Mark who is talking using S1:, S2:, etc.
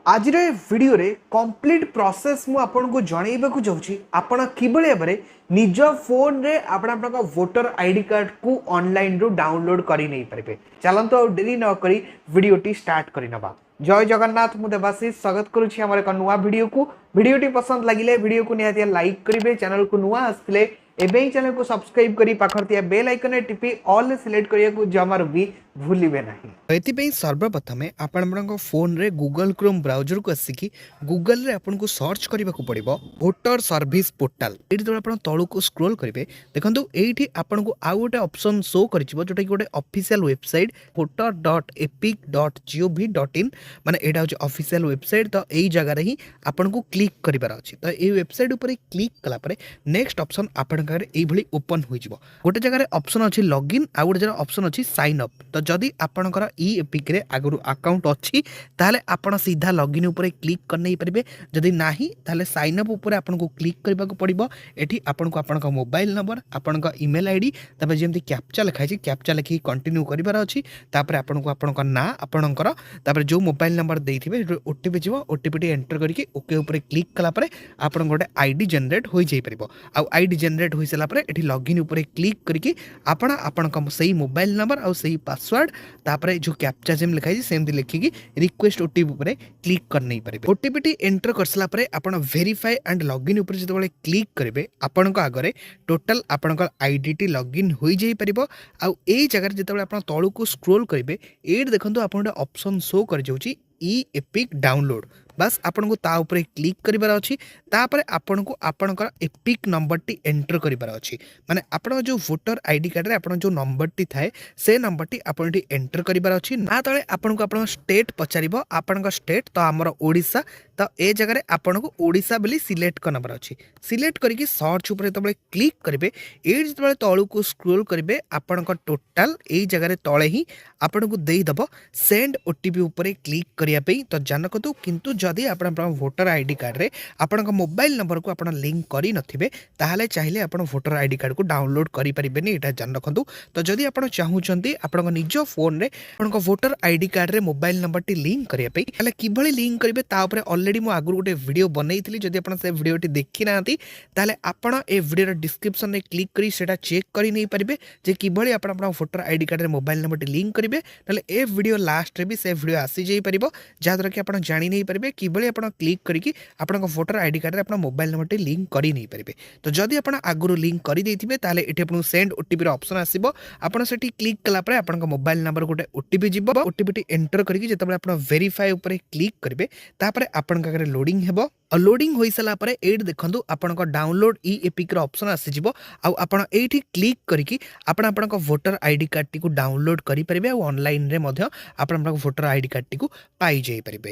S1: आज भिडियो रे complete process मु आपन को जणैबा को जाउची आपन किबळे भाबरे निज फोन रे आपन वोटर आईडी कार्ड को ऑनलाइन रो डाउनलोड करी नै परबे। चलंतो तो देरी न करी वीडियो टी स्टार्ट करी नबा। जय जगन्नाथ, मु देवाशीष स्वागत करूची हमर एक नुवा वीडियो को। वीडियो टी पसंद लागिले वीडियो को निहाती लाइक करिवे, चैनल को नुवा आसले एबे चैनल को सब्सक्राइब करी पाखर तिया बेल आइकन टिपी ऑल सिलेक्ट करिया को जमार भी भूलिबे नाही। एथि सर्वप्रथम आपण फोन रे गूगल क्रोम ब्राउजर को आसिकी गूगल रे आपन को सर्च करबा को पड़िबो वोटर सर्विस पोर्टल। एठी तो आपण तळु को स्क्रॉल करिवे, देखंतु एठी आपन को आउ गोटे ऑप्शन शो करिचिबो जोटा कि गोटे ऑफिशियल वेबसाइट voter.epic.gov.in माने एटा होची ऑफिशियल वेबसाइट। तो एई जगह रे ही आपन को क्लिक करिबार अछि। तो एई वेबसाइट ऊपर क्लिक कला परे नेक्स्ट ऑप्शन आपन का एई भली ओपन होई जिवो। गोटे जगह रे ऑप्शन अछि लॉगिन, आ गोटे जगह ऑप्शन अछि साइन अप। तो जदी आपनकर ई एपिक रे आगरु अकाउंट अछि ताले आपण सीधा लॉगिन ऊपर क्लिक कर नै परिबे। जदी नाही ताले साइन अप ऊपर आपन को क्लिक करबा को पड़िबो। एठी आपन को आपन का मोबाइल नंबर, आपन का ईमेल आईडी, तापर जेमति कैप्चा लिखा अछि कैप्चा लिखि कंटिन्यू करिबार अछि। तापर आपन को आपन का ना, आपनकर तापर जो मोबाइल नंबर देथिबे ओटीपी जिवो, ओटीपी टी एंटर करके ओके ऊपर क्लिक कला परे आपन गोटे आईडी जनरेट होई जाई परिबो। आ आईडी जनरेट होई सला परे एठी लॉगिन ऊपर क्लिक करके आपण आपन का सही मोबाइल नंबर और सही पासवर्ड तापरे जो कैप्चा जेम लिखाई सेमती लिखिकी रिक्वेस्ट ओटीपी ऊपर क्लिक कर नहीं पारे। ओटीपी टी एंटर करसला परे आपण वेरीफाई एंड लॉगिन ऊपर जतबेले क्लिक करिवे आपण को आगरे टोटल आपण का आईडी टी लॉगिन होई जाई परिबो। आ एई जगह जतबेले आपण तळु को स्क्रॉल करिवे एड देखंतु आपण ऑप्शन शो कर जाउची ई एपिक डाउनलोड। बस आपन को ता ऊपर क्लिक करिबार अछि। तापर आपन को आपनकर एपिक नंबर टी एंटर करिबार अछि। माने आपन जो वोटर आईडी कार्ड रे आपन जो नंबर टी थाए से नंबर टी आपन टी एंटर करिबार अछि। ना तळे आपन को आपन स्टेट पचारिबो, आपन का स्टेट तो हमर ओडिसा। तो ए जगह रे आपन को ओडिसा बोली सिलेक्ट करनबर अछि। सिलेक्ट करिकि सर्च ऊपर तबले क्लिक करिवे ए जतबे तळु को स्क्रॉल करिवे आपन का टोटल ए जगह रे तळे ही आपन को देई दबो सेंड ओटीपी ऊपर क्लिक करिया पे। तो जानकतु किंतु जदि आपण वोटर आईडी कार्ड रे आपण मोबाइल नंबर को आपण लिंक करी नथिबे ताहाले चाहिले आपण वोटर आईडी कार्ड को डाउनलोड करि परिबेनी, एटा जान रखंतु। तो जदि आपण चाहुचंती आपण निज फोन रे आपण वोटर आईडी कार्ड रे मोबाइल नंबर टी लिंक करिया पे ताले किभली लिंक करिवे ता ऊपर ऑलरेडी मु आगु गोटे वीडियो बनैथिली। जदि आपण से वीडियो टी देखि नांती ताले आपण ए वीडियो रे डिस्क्रिप्शन रे क्लिक करी सेटा चेक करि नै परिबे जे किभली आपण वोटर आईडी कार्ड रे मोबाइल नंबर टी लिंक करिवे। ताले ए वीडियो लास्ट रे भी से वीडियो आसी जाई परिबो जादर कि आपण जानि नै परिबे किभली आपण क्लिक करिकि आपण वोटर आईडी कार्ड रे आपण मोबाइल नंबर टी लिंक करि नै परिबे। तो जदि आपण आगुरु लिंक करि दैथिबे ताले एठी आपण सेंड ओटीपी रो ऑप्शन आसीबो। आपण सेठी क्लिक कला परे आपण मोबाइल नंबर गोटे ओटीपी जिवो। ओटीपी टी एंटर करिकि जतबे आपण वेरीफाई ऊपर क्लिक करिवे तापरे आपण का लोडिंग हेबो। और लोडिंग होई सला परे एड देखंतु आपण का डाउनलोड ई एपिक रो ऑप्शन आसी जिवो। आ आपण एठी क्लिक करिकि आपण का वोटर आईडी कार्ड टी को डाउनलोड करि परिबे। आ ऑनलाइन रे मध्य आपण वोटर आईडी कार्ड टी को पाई जाई परिबे।